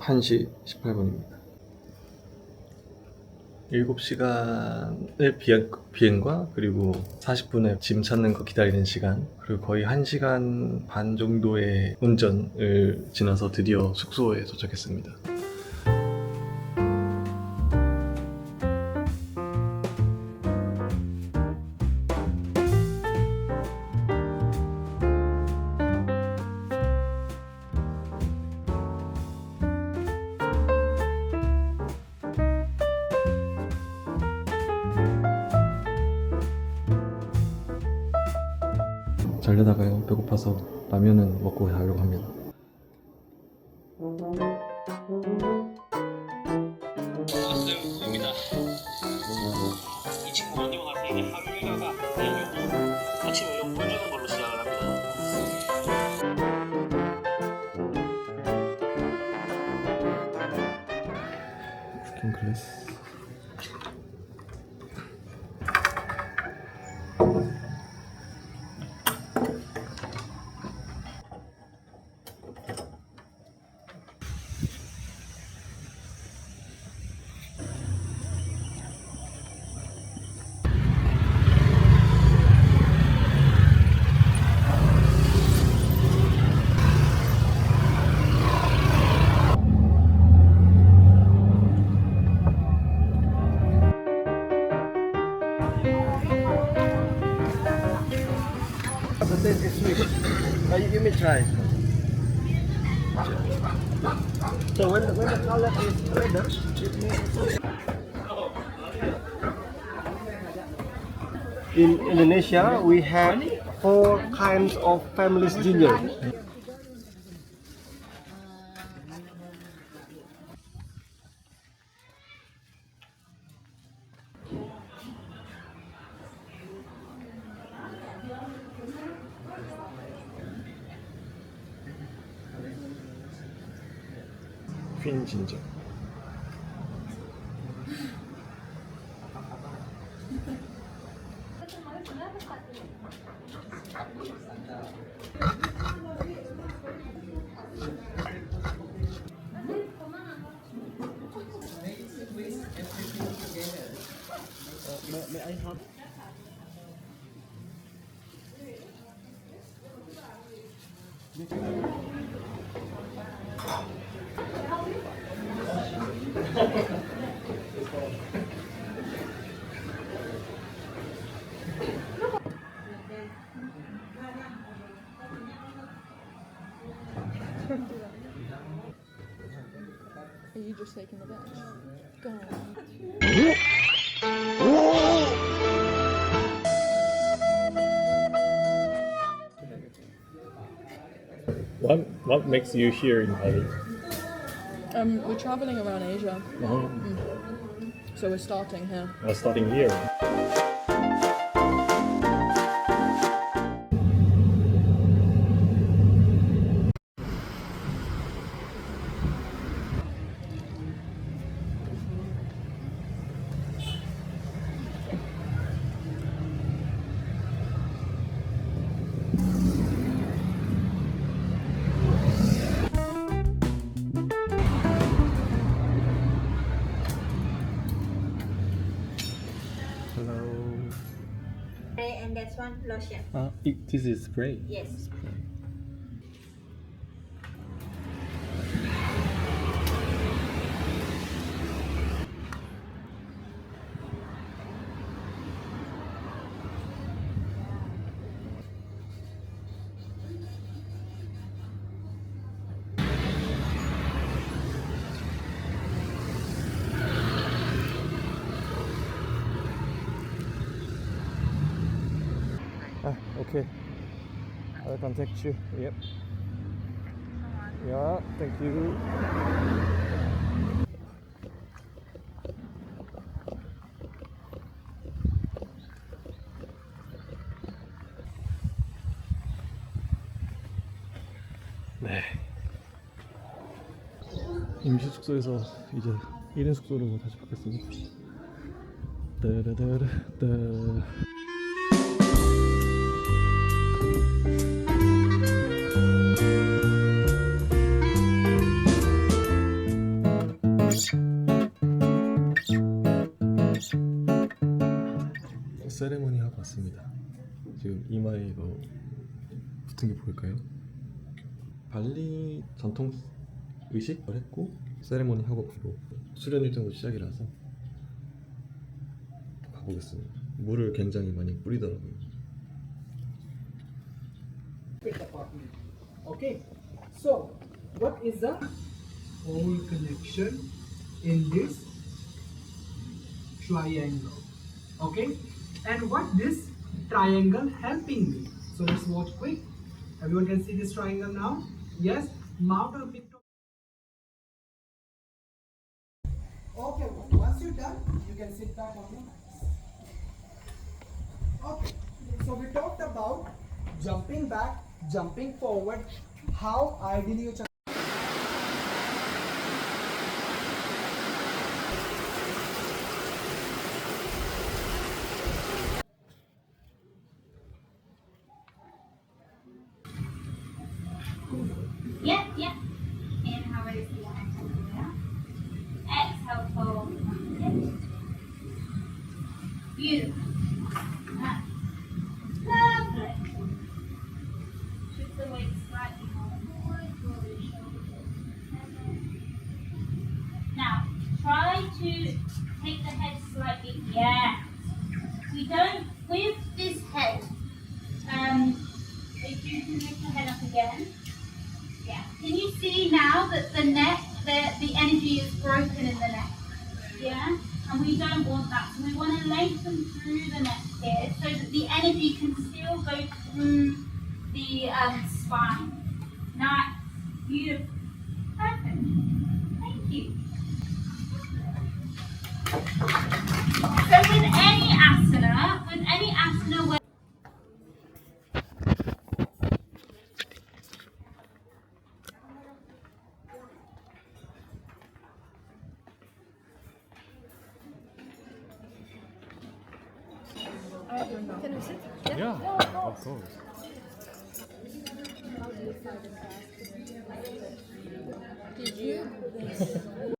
(1시 18분입니다) 7시간의 비행과 그리고 40분의 짐 찾는 거 기다리는 시간, 그리고 거의 1시간 반 정도의 운전을 지나서 드디어 숙소에 도착했습니다. 자려다가요, 배고파서 라면은 먹고 자려고 합니다. 담았습니다. 이 친구 안녕하세요. 이제 하루 일과가 아침에 용 보여주는 걸로 시작을 합니다. 쿠킹클래스. You may try. So when the toilet is ready, in Indonesia we have 4 kinds of families dinner. 퀸 진저. May I help? Are you just taking the bench? Go on. What makes you here in Bali? We're traveling around Asia, so we're starting here. Starting here. And that's one lotion. This is spray. Yes. Okay. I'll contact you. Yep. Yeah, thank you. 네. 임시 숙소에서 이제 1인 숙소로 다시 바뀌었습니다. 따라따라따. 세레머니 하고 왔습니다. 지금 이마에 이거 붙은 게 보일까요? 발리 전통 의식을 했고 세레머니 하고 바로 수련 일정도 시작이라서 가보겠습니다. 물을 굉장히 많이 뿌리더라고요. Okay, so what is the whole connection in this triangle? Okay, and what this triangle helping me? So let's watch quick. Everyone can see this triangle now? Yes, mount or pick. Okay, once you're done, you can sit back on your mats. Okay, so we talked about jumping back, jumping forward, how ideally you Yep, yep. Inhale, raise the arms up and down. Exhale, fold. Beautiful. Nice. Lovely. Shift the weight slightly more forward, draw the shoulders. Now, try to take the head slightly. Yeah. We don't, with this head, if you can lift the head up again. Yeah. Can you see now that the neck, the energy is broken in the neck? Yeah? And we don't want that. So we want to lengthen through the neck here so that the energy can still go through the spine. Nice. Beautiful. Perfect. Thank you. So with any asana where Can we sit? Yeah, of course. Did you?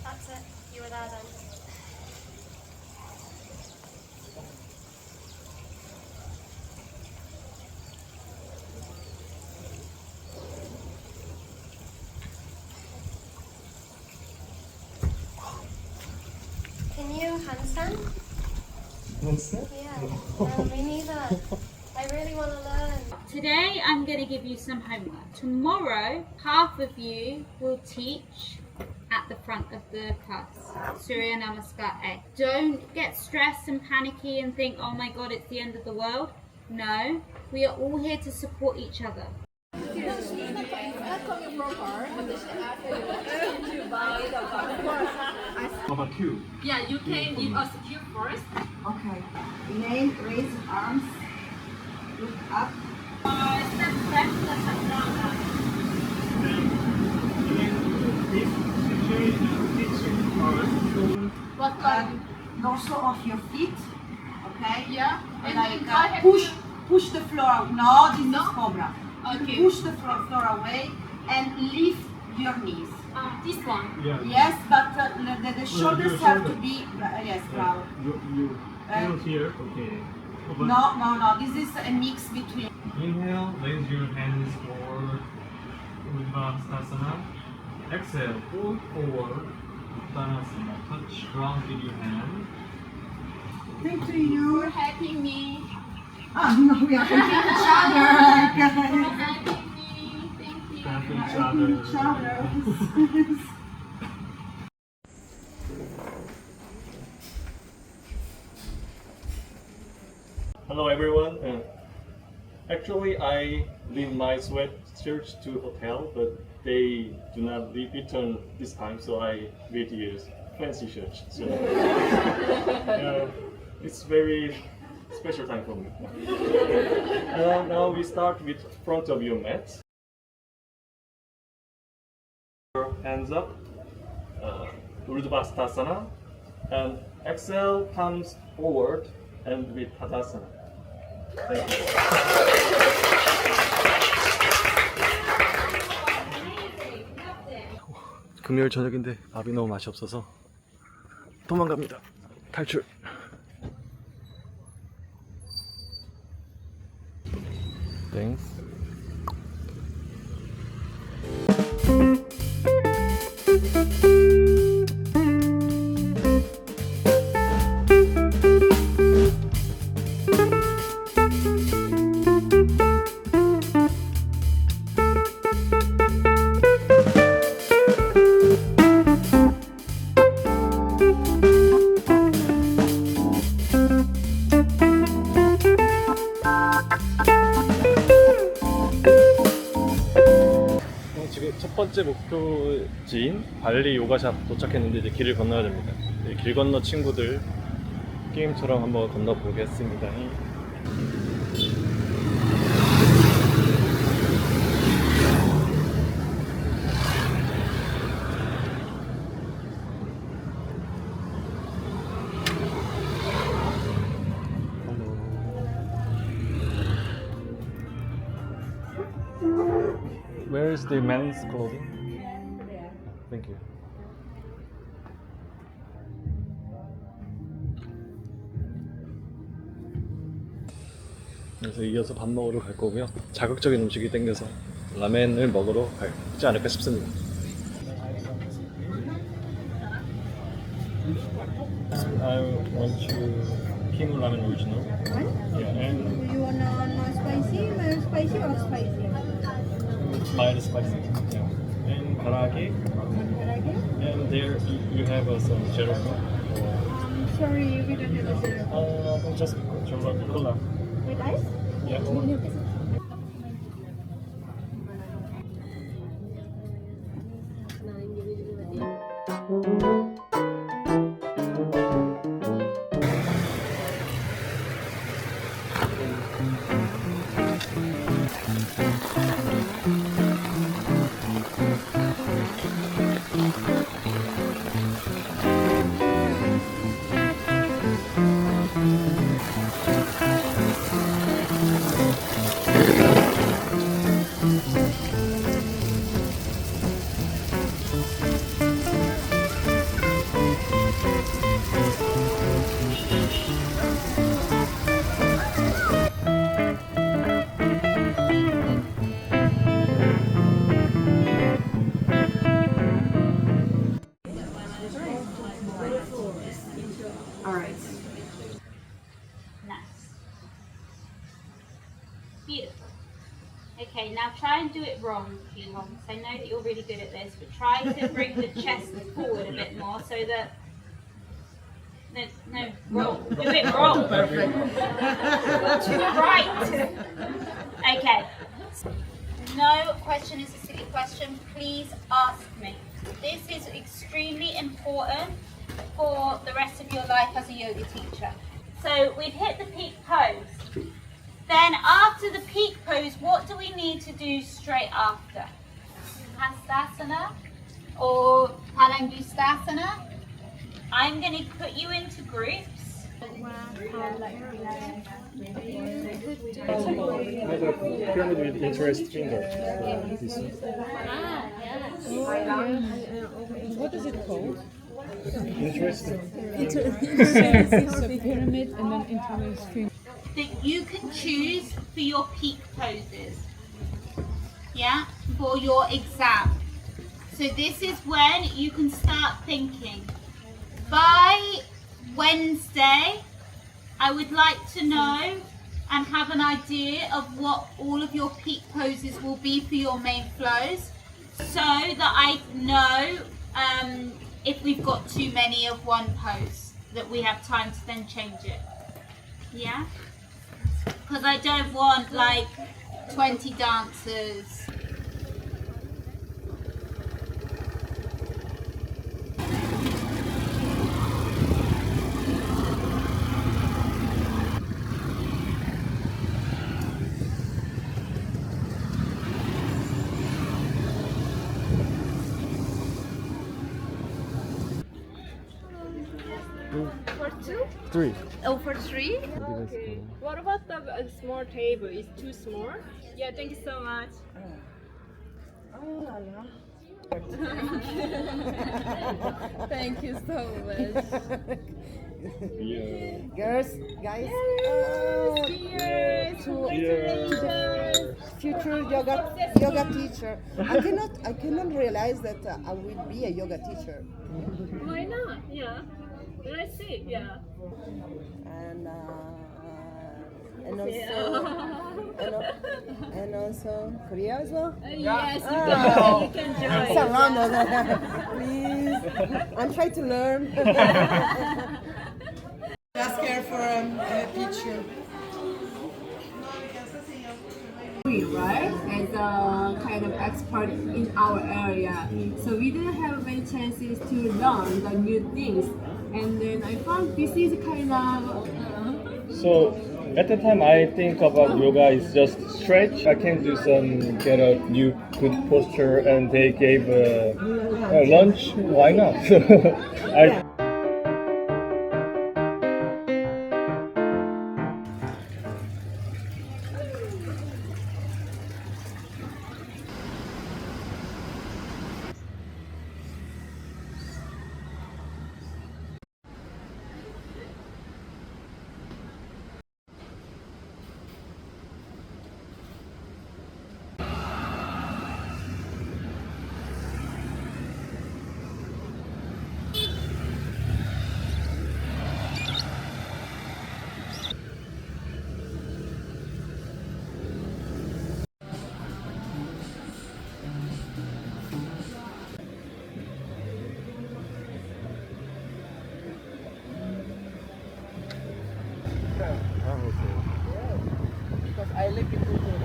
that's it. You were there then. Can you handstand? Handstand? Yeah. No, me neither. I really want to learn. Today I'm going to give you some homework. Tomorrow, half of you will teach at the front of the class. Surya Namaskar A. Don't get stressed and panicky and think, oh my god, it's the end of the world. No, we are all here to support each other. Barbecue. Yeah, you can give us a cue first. Okay. Inhale, raise arms, look up. Step back to the Chaturanga. This situation What part? Dorsal of your feet. Okay. Yeah. And Like then I have push the floor. No, this is cobra. Okay. Push the floor away and lift your knees. This one. Yes, but the shoulders have to be yes, bravo. You feel here. Okay. No. This is a mix between. Inhale, raise your hands forward, Uttanasaana. Exhale, pull forward, Uttanasaana. Touch ground with your hand. Thank you. You're helping me. No, we are helping each other. You're helping me. Thank you. Help each other. Hello everyone. Actually, I leave my sweatshirt to hotel, but they do not return this time, so I will use fancy shirts. So it's very special time for me. Now we start with front of your mat. Hands up, Urdhva and exhale, palms forward, and with Tadasana. Thank you. 금요일 저녁인데 밥이 너무 맛이 없어서 도망갑니다. 탈출. 땡스. 지금 첫 번째 목표지인 발리 요가샵 도착했는데 이제 길을 건너야 됩니다. 길 건너 친구들 게임처럼 한번 건너 보겠습니다. Where is the men's clothing? Thank you. 그래서 이어서 밥 먹으러 갈 거고요. 자극적인 음식이 땡겨서 라멘을 먹으러 가지 않을까 싶습니다. I want you king ramen original. Yeah, and You want non spicy, mild spicy, or spicy? mild spicy. Yeah. And karaage. And there you have some gelato. Sorry, we don't have a zero. Just gelato cola. With ice? Yeah. Alright. Nice. Beautiful. Okay, now try and do it wrong, Kihon. I know that you're really good at this, but try to bring the chest forward a bit more so that. No, wrong. Do it wrong. To the right. Okay. No question is a silly question. Please ask me. This is extremely important for the rest of your life as a yoga teacher. So we've hit the peak pose. Then after the peak pose, what do we need to do straight after? Hastasana or Palangutasana? I'm going to put you into groups. pyramid with interest finger. What is it called? Interest. So pyramid and then interlace finger. That you can choose for your peak poses. Yeah, for your exam. So this is when you can start thinking. By Wednesday, I would like to know and have an idea of what all of your peak poses will be for your main flows, so that I know if we've got too many of one pose, that we have time to then change it. Yeah? Because I don't want like 20 dancers. For two? 3. Oh, for three? What about the small table? Is too small? Yeah, thank you so much. Thank you so much. Girls, guys, future yoga teacher. I cannot realize that I will be a yoga teacher. Why not? Yeah. Let's see. Yeah. And also Korea as well. Yes, you can join. Surrounded. Please, I'm trying to learn. Ask her for a picture. Right, as a kind of expert in our area, so we didn't have many chances to learn the new things, and then I found this is kind of So at the time I think about yoga is just stretch. I can do some get a new good posture, and they gave a lunch. Why not? I Because I live in Bogor.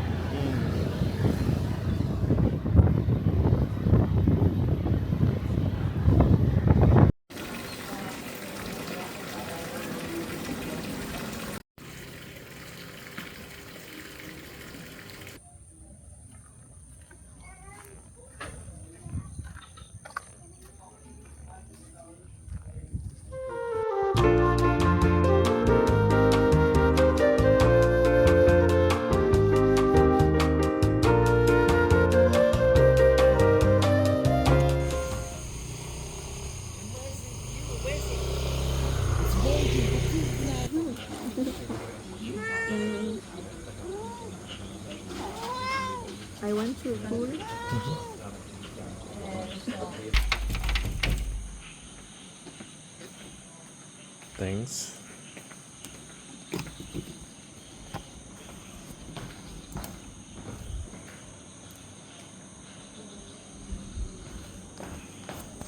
I want to pull. Thanks.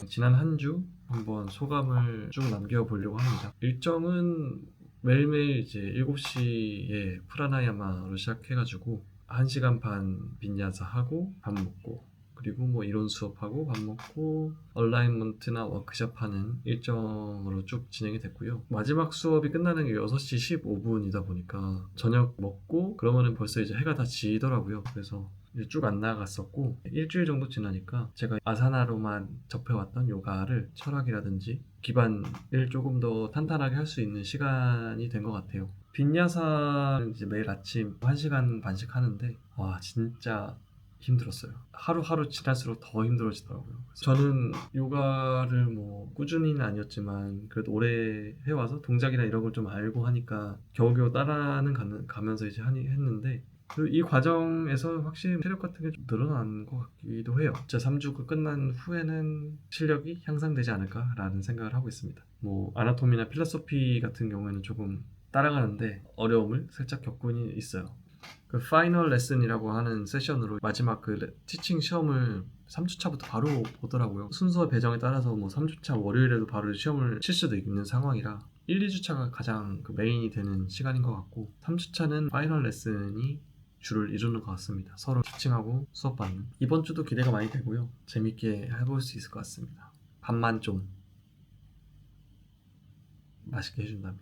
지난 한 주 한번 소감을 쭉 남겨보려고 합니다. 일정은 매일매일 이제 7시에 프라나야마로 시작해가지고 1시간 반 빈야사 하고 밥 먹고, 그리고 뭐 이론 수업하고 밥 먹고 얼라인먼트나 워크숍 하는 일정으로 쭉 진행이 됐고요. 마지막 수업이 끝나는 게 6시 15분이다 보니까 저녁 먹고 그러면은 벌써 이제 해가 다 지더라고요. 그래서 이제 쭉 안 나갔었고 일주일 정도 지나니까 제가 아사나로만 접해왔던 요가를 철학이라든지 기반을 조금 더 탄탄하게 할 수 있는 시간이 된 것 같아요. 빈야사는 이제 매일 아침 1시간 반씩 하는데 와 진짜 힘들었어요. 하루하루 지날수록 더 힘들어지더라고요. 저는 요가를 뭐 꾸준히는 아니었지만 그래도 오래 해와서 동작이나 이런 걸 좀 알고 하니까 겨우겨우 따라는 가면서 이제 했는데 이 과정에서 확실히 체력 같은 게 좀 늘어난 것 같기도 해요. 진짜 3주가 끝난 후에는 실력이 향상되지 않을까라는 생각을 하고 있습니다. 뭐 아나토미나 필라소피 같은 경우에는 조금 따라가는데 어려움을 살짝 겪고는 있어요. 그 파이널 레슨이라고 하는 세션으로 마지막 그 티칭 시험을 3주차부터 바로 보더라고요. 순서 배정에 따라서 뭐 3주차 월요일에도 바로 시험을 칠 수도 있는 상황이라 1, 2주차가 가장 그 메인이 되는 시간인 것 같고 3주차는 파이널 레슨이 주를 이루는 것 같습니다. 서로 티칭하고 수업받는. 이번 주도 기대가 많이 되고요. 재밌게 해볼 수 있을 것 같습니다. 밥만 좀 맛있게 해준다면.